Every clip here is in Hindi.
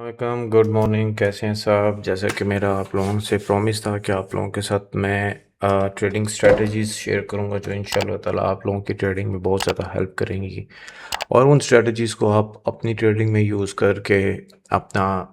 Welcome, good morning. कैसे हैं साहब? जैसा कि मेरा आप लोगों से प्रॉमिस था कि आप लोगों के साथ मैं ट्रेडिंग स्ट्रेटजीज शेयर करूंगा जो इंशाल्लाह ताला आप लोगों की ट्रेडिंग में बहुत ज़्यादा हेल्प करेंगी और उन स्ट्रेटजीज़ को आप अपनी ट्रेडिंग में यूज़ करके अपना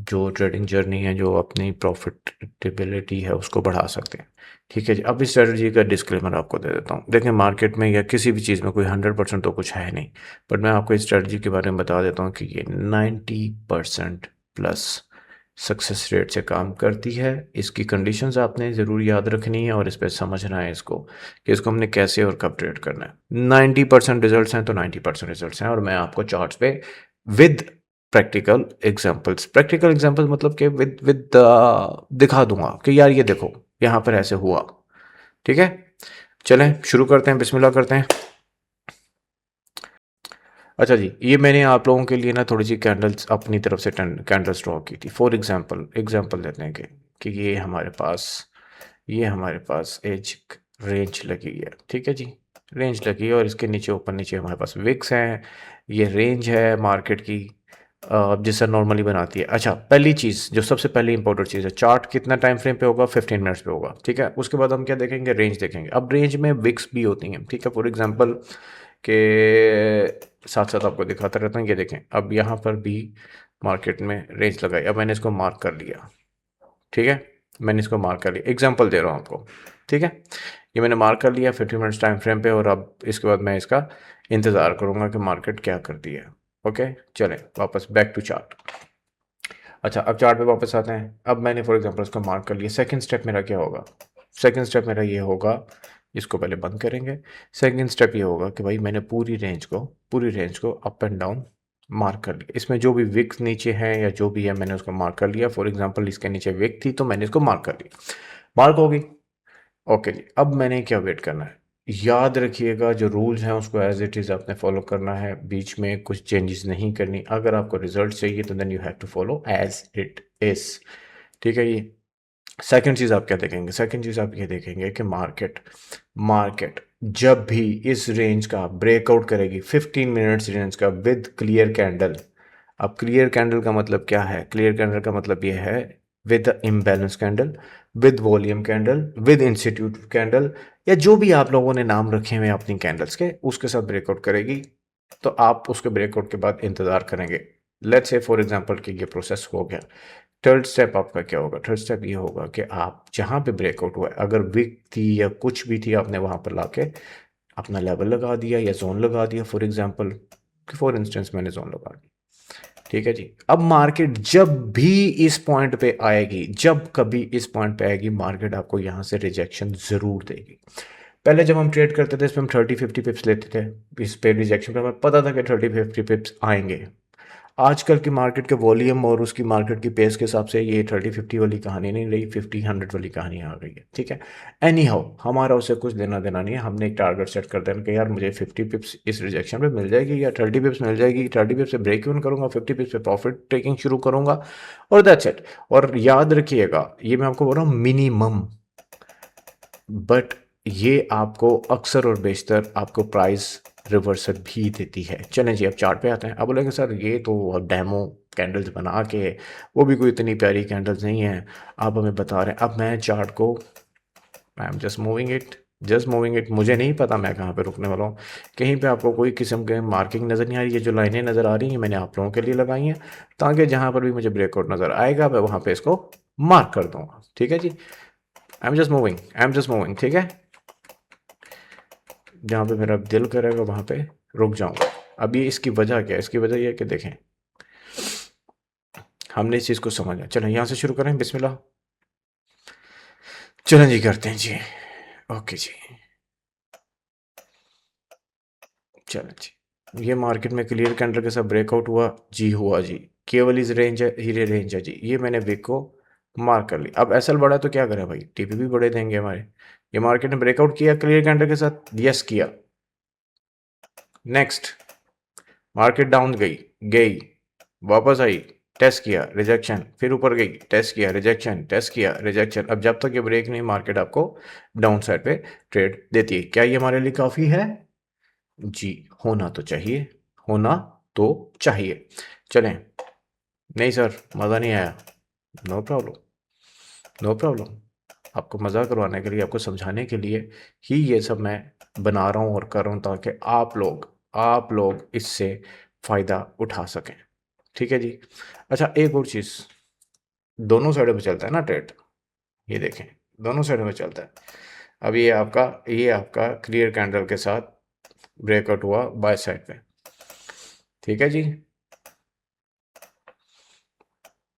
जो ट्रेडिंग जर्नी है, जो अपनी प्रॉफिटेबिलिटी है, उसको बढ़ा सकते हैं। ठीक है जी। अब इस स्ट्रेटजी का डिस्क्लेमर आपको दे देता हूँ। देखें, मार्केट में या किसी भी चीज़ में कोई 100% तो कुछ है नहीं, बट मैं आपको इस स्ट्रेटजी के बारे में बता देता हूँ कि ये 90% प्लस सक्सेस रेट से काम करती है। इसकी कंडीशंस आपने ज़रूर याद रखनी है और इस पर समझना है इसको कि इसको हमने कैसे और कब ट्रेड करना है। 90% रिजल्ट्स हैं तो 90% रिजल्ट्स हैं, और मैं आपको चार्ट्स पे विद प्रैक्टिकल एग्जांपल्स मतलब कि विद विद दिखा दूंगा कि यार ये देखो यहाँ पर ऐसे हुआ। ठीक है, चलें शुरू करते हैं, बिस्मिल्लाह करते हैं। अच्छा जी, ये मैंने आप लोगों के लिए ना थोड़ी सी कैंडल्स अपनी तरफ से कैंडल्स ड्रॉ की थी। फॉर एग्जांपल देते हैं कि ये हमारे पास एज रेंज लगी है। ठीक है जी, रेंज लगी है और इसके नीचे ऊपर नीचे हमारे पास विक्स हैं। ये रेंज है मार्केट की जिससे नॉर्मली बनाती है। अच्छा, पहली चीज़ जो सबसे पहली इंपॉर्टेंट चीज़ है, चार्ट कितना टाइम फ्रेम पे होगा? 15 मिनट्स पे होगा। ठीक है, उसके बाद हम क्या देखेंगे? रेंज देखेंगे। अब रेंज में विक्स भी होती हैं। ठीक है, फॉर एग्जांपल के साथ साथ आपको दिखाता रहता हूँ। ये देखें, अब यहाँ पर भी मार्केट में रेंज लगाई। अब मैंने इसको मार्क कर लिया। ठीक है, मैंने इसको मार्क कर लिया, एग्जांपल दे रहा हूँ आपको। ठीक है, ये मैंने मार्क कर लिया 50 मिनट्स टाइम फ्रेम पे, और अब इसके बाद मैं इसका इंतज़ार करूँगा कि मार्केट क्या करती है। ओके, चलें वापस बैक टू चार्ट। अच्छा, अब चार्ट पे वापस आते हैं। अब मैंने फॉर एग्जांपल इसको मार्क कर लिया। सेकंड स्टेप मेरा क्या होगा? सेकंड स्टेप मेरा ये होगा, इसको पहले बंद करेंगे। सेकंड स्टेप ये होगा कि भाई मैंने पूरी रेंज को अप एंड डाउन मार्क कर लिया। इसमें जो भी विक नीचे है या जो भी है मैंने उसको मार्क कर लिया। फॉर एग्जांपल इसके नीचे विक थी तो मैंने इसको मार्क कर लिया। मार्क होगी। ओके जी, अब मैंने क्या वेट करना है? याद रखिएगा, जो रूल्स हैं उसको एज इट इज़ आपने फॉलो करना है, बीच में कुछ चेंजेस नहीं करनी। अगर आपको रिजल्ट चाहिए तो then you have to follow as it is. ठीक है, ये सेकंड चीज़ आप क्या देखेंगे? सेकंड चीज़ आप ये देखेंगे कि मार्केट जब भी इस रेंज का ब्रेकआउट करेगी, 15 मिनट्स रेंज का विद क्लियर कैंडल। अब क्लियर कैंडल का मतलब क्या है? क्लियर कैंडल का मतलब ये है with imbalance candle, with volume candle, with institute candle, या जो भी आप लोगों ने नाम रखे हुए अपनी कैंडल्स के, उसके साथ ब्रेकआउट करेगी। तो आप उसके ब्रेकआउट के बाद इंतज़ार करेंगे। लेट्स से फॉर एग्जांपल कि ये प्रोसेस हो गया। थर्ड स्टेप आपका क्या होगा? थर्ड स्टेप ये होगा कि आप जहाँ पे ब्रेकआउट हुआ है, अगर विक थी या कुछ भी थी, आपने वहाँ पर लाके अपना लेवल लगा दिया या जोन लगा दिया। फॉर इंस्टेंस मैंने जोन लगा दिया। ठीक है जी, अब मार्केट जब भी इस पॉइंट पे आएगी, जब कभी इस पॉइंट पे आएगी, मार्केट आपको यहाँ से रिजेक्शन ज़रूर देगी। पहले जब हम ट्रेड करते थे, इस पर हम 30-50 पिप्स लेते थे। इस पे रिजेक्शन पे हमें पता था कि 30-50 पिप्स आएंगे। आजकल की मार्केट के वॉल्यूम और उसकी मार्केट की पेस के हिसाब से ये 30-50 वाली कहानी नहीं रही, 50-100 वाली कहानी आ गई है। ठीक है, एनी हाउ हमारा उससे कुछ लेना देना नहीं है। हमने एक टारगेट सेट कर देना कि यार मुझे 50 पिप्स इस रिजेक्शन पे मिल जाएगी या 30 पिप्स मिल जाएगी। 30 पिप्स से ब्रेक इवन करूंगा, 50 पिप्स पे प्रॉफिट टेकिंग शुरू करूंगा, और दैट्स इट। और याद रखिएगा, ये मैं आपको बोल रहा हूँ मिनिमम, बट ये आपको अक्सर और बेशतर आपको प्राइस रिवर्सल भी देती है। चलें जी, अब चार्ट पे आते हैं। अब बोलेंगे सर ये तो डेमो कैंडल्स बना के, वो भी कोई इतनी प्यारी कैंडल्स नहीं है, आप हमें बता रहे हैं। अब मैं चार्ट को, I am just moving it, मुझे नहीं पता मैं कहाँ पे रुकने वाला हूँ। कहीं पे आपको कोई किस्म के मार्किंग नज़र नहीं आ रही है। जो लाइनें नज़र आ रही हैं मैंने आप लोगों के लिए लगाई हैं, ताकि जहाँ पर भी मुझे ब्रेकआउट नज़र आएगा मैं वहाँ पे इसको मार्क कर दूंगा। ठीक है जी, आई एम जस्ट मूविंग। ठीक है, जहाँ पे मेरा दिल करेगा वहाँ पे रुक जाऊंगा। अब ये इसकी वजह क्या है? इसकी वजह ये है कि देखें, हमने इस चीज़ को समझा। चलें यहाँ से शुरू करें, बिस्मिल्लाह। चलें जी, करते हैं जी। ओके जी, चलें जी। ये मार्केट में क्लियर कैंडल के साथ ब्रेकआउट हुआ जी। केवल इस रेंज है, हीरे रेंज है जी। ये मैंने विक को मार्क कर लिया। अब एसएल बढ़ा तो क्या करें भाई? टीपी भी बढ़े देंगे हमारे। ये मार्केट ने ब्रेकआउट किया क्लियर कैंडल के साथ, यस किया। नेक्स्ट, मार्केट डाउन गई गई वापस आई, टेस्ट किया, रिजेक्शन, फिर ऊपर गई, टेस्ट किया, रिजेक्शन, टेस्ट किया, रिजेक्शन। अब जब तक ये ब्रेक नहीं, मार्केट आपको डाउन साइड पे ट्रेड देती है। क्या ये हमारे लिए काफ़ी है? जी, होना तो चाहिए, होना तो चाहिए। चलें, नहीं सर, मज़ा नहीं आया। No problem, no problem. आपको मज़ा करवाने के लिए, आपको समझाने के लिए ही ये सब मैं बना रहा हूँ और कर रहा हूँ, ताकि आप लोग इससे फ़ायदा उठा सकें। ठीक है जी। अच्छा, एक और चीज़, दोनों साइडों पे चलता है ना ट्रेड, ये देखें, दोनों साइडों में चलता है। अब ये आपका क्लियर कैंडल के साथ ब्रेकआउट हुआ बाय साइड पे। ठीक है जी।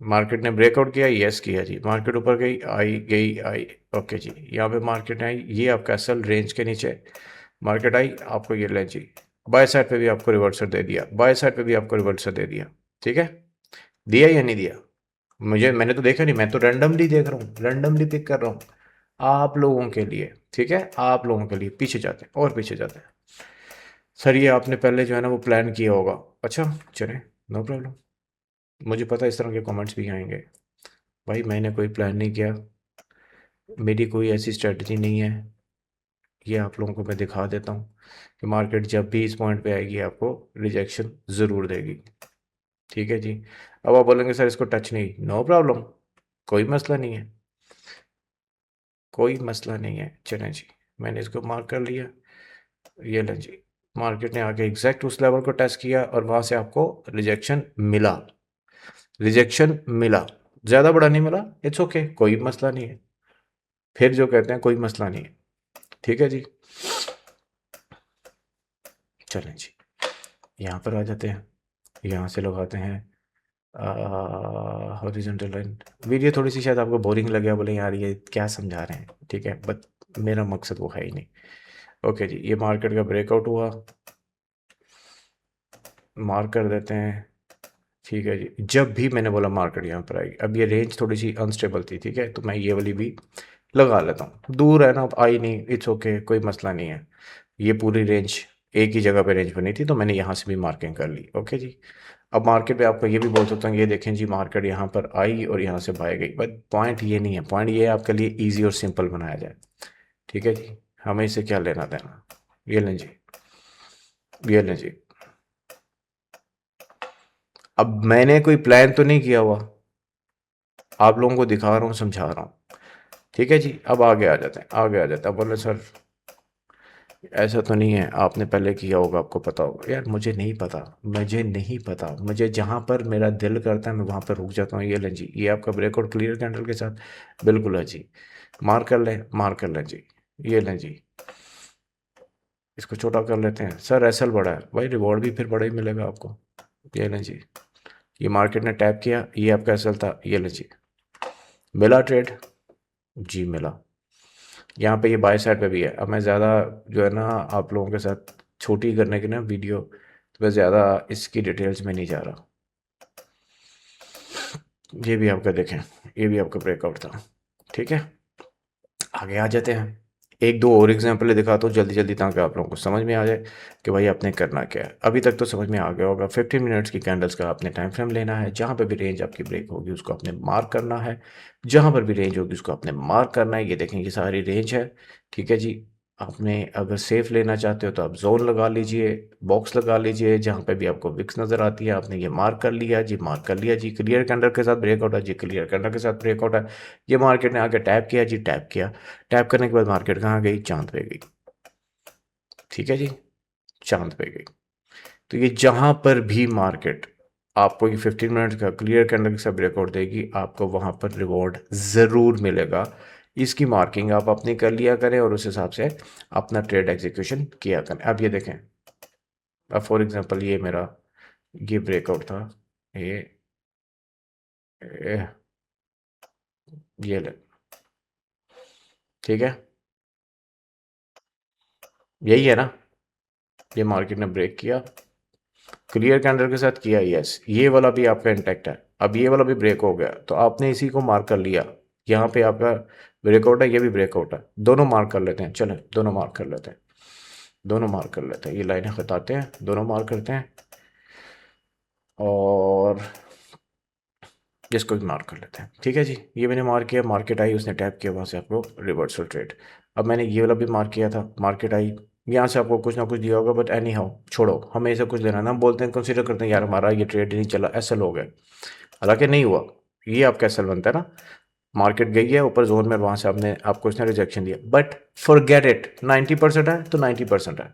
मार्केट ने ब्रेकआउट किया, यस किया जी, मार्केट ऊपर गई, आई गई आई। ओके जी, यहाँ पे मार्केट आई, ये आपका असल रेंज के नीचे मार्केट आई, आपको ये लें जी, बाय साइड पे भी आपको रिवर्सल दे दिया, बाय साइड पे भी आपको रिवर्सल दे दिया। ठीक है, दिया या नहीं दिया? मैंने तो देखा नहीं, मैं तो रैंडमली देख रहा हूँ, रैंडमली पिक कर रहा हूँ आप लोगों के लिए। ठीक है, आप लोगों के लिए पीछे जाते हैं और पीछे जाते हैं। सर ये आपने पहले जो है ना वो प्लान किया होगा। अच्छा, चले, नो प्रॉब्लम। मुझे पता है इस तरह के कमेंट्स भी आएंगे। भाई मैंने कोई प्लान नहीं किया, मेरी कोई ऐसी स्ट्रेटजी नहीं है। ये आप लोगों को मैं दिखा देता हूँ कि मार्केट जब भी इस पॉइंट पे आएगी आपको रिजेक्शन ज़रूर देगी। ठीक है जी। अब आप बोलेंगे सर इसको टच नहीं, नो प्रॉब्लम, कोई मसला नहीं है, कोई मसला नहीं है। चलें जी, मैंने इसको मार्क कर लिया, ये लें जी, मार्केट ने आके एग्जैक्ट उस लेवल को टेस्ट किया और वहाँ से आपको रिजेक्शन मिला, रिजेक्शन मिला, ज़्यादा बड़ा नहीं मिला, इट्स ओके, कोई मसला नहीं है। फिर जो कहते हैं कोई मसला नहीं है। ठीक है जी। चलें जी, यहाँ पर आ जाते हैं, यहाँ से लगाते हैं हॉरिजॉन्टल लाइन। वीडियो थोड़ी सी शायद आपको बोरिंग लगे, बोले यार ये क्या समझा रहे हैं, ठीक है, बट मेरा मकसद वो है ही नहीं। ओके जी, ये मार्केट का ब्रेकआउट हुआ, मार्क कर देते हैं। ठीक है जी, जब भी मैंने बोला मार्केट यहाँ पर आएगी, अब ये रेंज थोड़ी सी अनस्टेबल थी, ठीक है, तो मैं ये वाली भी लगा लेता हूँ, दूर है ना, अब आई नहीं, इट्स ओके, कोई मसला नहीं है। ये पूरी रेंज एक ही जगह पे रेंज बनी थी, तो मैंने यहाँ से भी मार्किंग कर ली। ओके जी। अब मार्केट पे आपको ये भी बोल सकता हूँ, ये देखें जी, मार्केट यहाँ पर आई और यहाँ से बाय गई, बट पॉइंट ये नहीं है, पॉइंट ये है आपके लिए ईजी और सिंपल बनाया जाए। ठीक है जी, हमें इससे क्या लेना देना। ये लें जी, ये लें जी। अब मैंने कोई प्लान तो नहीं किया हुआ, आप लोगों को दिखा रहा हूँ, समझा रहा हूँ। ठीक है जी, अब आगे आ जाते हैं, आगे आ जाते हैं। बोले सर ऐसा तो नहीं है, आपने पहले किया होगा, आपको पता होगा। यार मुझे नहीं पता, मुझे नहीं पता, मुझे जहाँ पर मेरा दिल करता है मैं वहाँ पर रुक जाता हूँ। ये लें जी, ये आपका ब्रेकआउट क्लियर कैंडल के साथ बिल्कुल है जी, मार कर लें, मार कर लें जी। ये लें जी, इसको छोटा कर लेते हैं। सर एसएल बड़ा है भाई, रिवॉर्ड भी फिर बड़ा ही मिलेगा आपको। ये लें जी, ये मार्केट ने टैप किया, ये आपका एसएल था, ये लें जी, मिला ट्रेड जी, मिला। यहाँ पे ये बाय साइड पे भी है। अब मैं ज़्यादा जो है ना आप लोगों के साथ छोटी करने की ना वीडियो, तो मैं ज़्यादा इसकी डिटेल्स में नहीं जा रहा। ये भी आपका देखें, ये भी आपका ब्रेकआउट था। ठीक है, आगे आ जाते हैं। एक दो और एग्जांपल दिखाता हूँ जल्दी जल्दी, ताकि आप लोगों को समझ में आ जाए कि भाई आपने करना क्या है। अभी तक तो समझ में आ गया होगा। 15 मिनट्स की कैंडल्स का आपने टाइम फ्रेम लेना है, जहाँ पर भी रेंज आपकी ब्रेक होगी उसको आपने मार्क करना है, जहाँ पर भी रेंज होगी उसको आपने मार्क करना है। ये देखें, ये सारी रेंज है। ठीक है जी, आपने अगर सेफ लेना चाहते हो तो आप जोन लगा लीजिए, बॉक्स लगा लीजिए, जहाँ पे भी आपको विक्स नज़र आती है आपने ये मार्क कर लिया जी, मार्क कर लिया जी। क्लियर कैंडल के साथ ब्रेकआउट है जी, क्लियर कैंडल के साथ ब्रेकआउट है। ये मार्केट ने आके टैप किया जी, टैप किया, टैप करने के बाद मार्केट कहाँ गई, चांद पे गई। ठीक है जी, चांद पे गई। तो ये जहाँ पर भी मार्केट आपको ये 15 मिनट का क्लियर कैंडल के साथ ब्रेकआउट देगी, आपको वहाँ पर रिवॉर्ड ज़रूर मिलेगा। इसकी मार्किंग आप अपनी कर लिया करें और उस हिसाब से अपना ट्रेड एग्जीक्यूशन किया करें। अब ये देखें, अब फॉर एग्जांपल ये मेरा ये ब्रेकआउट था, ये ये, ये ले, ठीक है, यही है ना, ये मार्केट ने ब्रेक किया, क्लियर कैंडल के साथ किया, यस, ये वाला भी आपका इंटैक्ट है। अब ये वाला भी ब्रेक हो गया, तो आपने इसी को मार्क कर लिया, यहाँ पे आपका ब्रेकआउट है, ये भी ब्रेकआउट है, दोनों मार्क कर लेते हैं। चलें, दोनों मार्क कर लेते हैं, दोनों मार्क कर लेते हैं, ये लाइनें खताते हैं, दोनों मार्क करते हैं और इसको भी मार्क कर लेते हैं। ठीक है जी, ये मैंने मार्क किया, मार्केट आई, उसने टैप किया, वहाँ से आपको रिवर्सल ट्रेड। अब मैंने ये वाला भी मार्क किया था, मार्केट आई, यहाँ से आपको कुछ ना कुछ दिया होगा, बट एनी हाउ छोड़ो, हमें इसे कुछ लेना ना, हम बोलते हैं कंसिडर करते हैं यार हमारा ये ट्रेड नहीं चला, एसएल हो गया। हालांकि नहीं हुआ, ये आपका एसएल बनता है ना, मार्केट गई है ऊपर जोन में, वहां से आपने आपको इसने रिजेक्शन दिया, बट फॉरगेट इट, 90% है तो 90% है।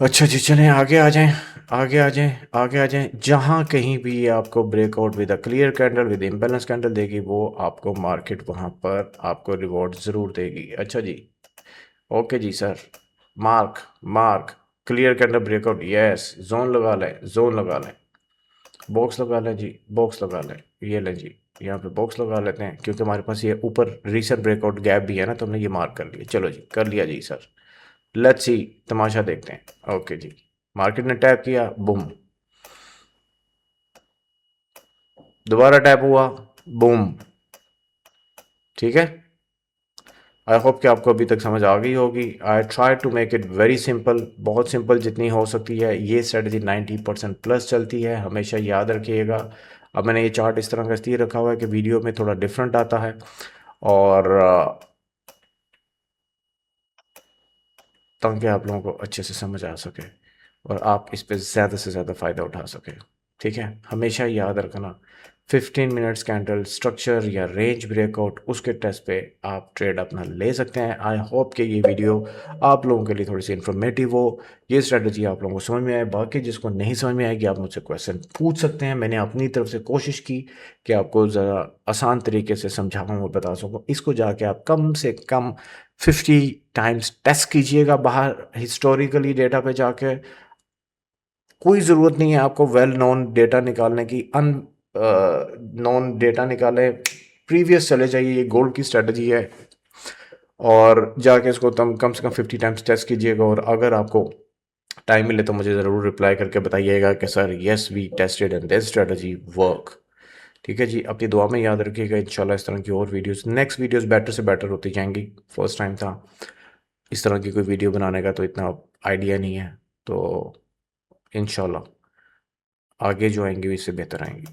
अच्छा जी, चलें आगे आ जाएं, आगे आ जाएं, आगे आ जाएं। जहां कहीं भी ये आपको breakout with a clear candle with imbalance candle देगी, वो आपको मार्केट वहां पर आपको रिवॉर्ड ज़रूर देगी। अच्छा जी, ओके जी sir, mark mark, clear candle breakout, yes, zone लगा लें, जोन लगा लें, बॉक्स लगा लें जी, बॉक्स लगा लें, ये लें जी, यहाँ पे बॉक्स लगा लेते हैं, क्योंकि हमारे पास ये ऊपर रीसेंट ब्रेकआउट गैप भी है ना, तो हमने ये मार्क कर लिया। चलो जी, कर लिया जी सर, लेट्स सी, तमाशा देखते हैं। ओके जी, मार्केट ने टैप किया, बूम, दोबारा टैप हुआ, बूम, ठीक है। आई होप कि आपको अभी तक समझ आ गई होगी। I try to make it very simple, बहुत सिंपल जितनी हो सकती है। ये स्ट्रेटजी 90% प्लस चलती है, हमेशा याद रखिएगा। अब मैंने ये चार्ट इस तरह का इसलिए रखा हुआ है कि वीडियो में थोड़ा डिफरेंट आता है, और ताकि आप लोगों को अच्छे से समझ आ सके और आप इस पे ज़्यादा से ज़्यादा फ़ायदा उठा सकें। ठीक है, हमेशा याद रखना, 15 मिनट्स कैंडल स्ट्रक्चर या रेंज ब्रेकआउट, उसके टेस्ट पे आप ट्रेड अपना ले सकते हैं। आई होप कि ये वीडियो आप लोगों के लिए थोड़ी सी इन्फॉर्मेटिव हो, ये स्ट्रेटजी आप लोगों को समझ में आए। बाकी जिसको नहीं समझ में आएगी, आप मुझसे क्वेश्चन पूछ सकते हैं। मैंने अपनी तरफ से कोशिश की कि आपको ज़रा आसान तरीके से समझाऊँ और बता सकूँ। इसको जाके आप कम से कम 50 टाइम्स टेस्ट कीजिएगा बाहर हिस्टोरिकली डेटा पे जाके। कोई ज़रूरत नहीं है आपको वेल नोन डेटा निकालने की, अन नोन डेटा निकाले, प्रीवियस चले जाइए, ये गोल्ड की स्ट्रेटजी है, और जाके इसको तुम कम से कम 50 टाइम्स टेस्ट कीजिएगा। और अगर आपको टाइम मिले तो मुझे ज़रूर रिप्लाई करके बताइएगा कि sir yes we tested and this strategy work. ठीक है जी, अपनी दुआ में याद रखिएगा। इंशाल्लाह इस तरह की और वीडियोस, नेक्स्ट वीडियोस बेटर से बेटर होती जाएंगी। फर्स्ट टाइम था इस तरह की कोई वीडियो बनाने का, तो इतना आइडिया नहीं है, तो इंशाल्लाह आगे जो आएंगी इससे बेहतर आएंगी।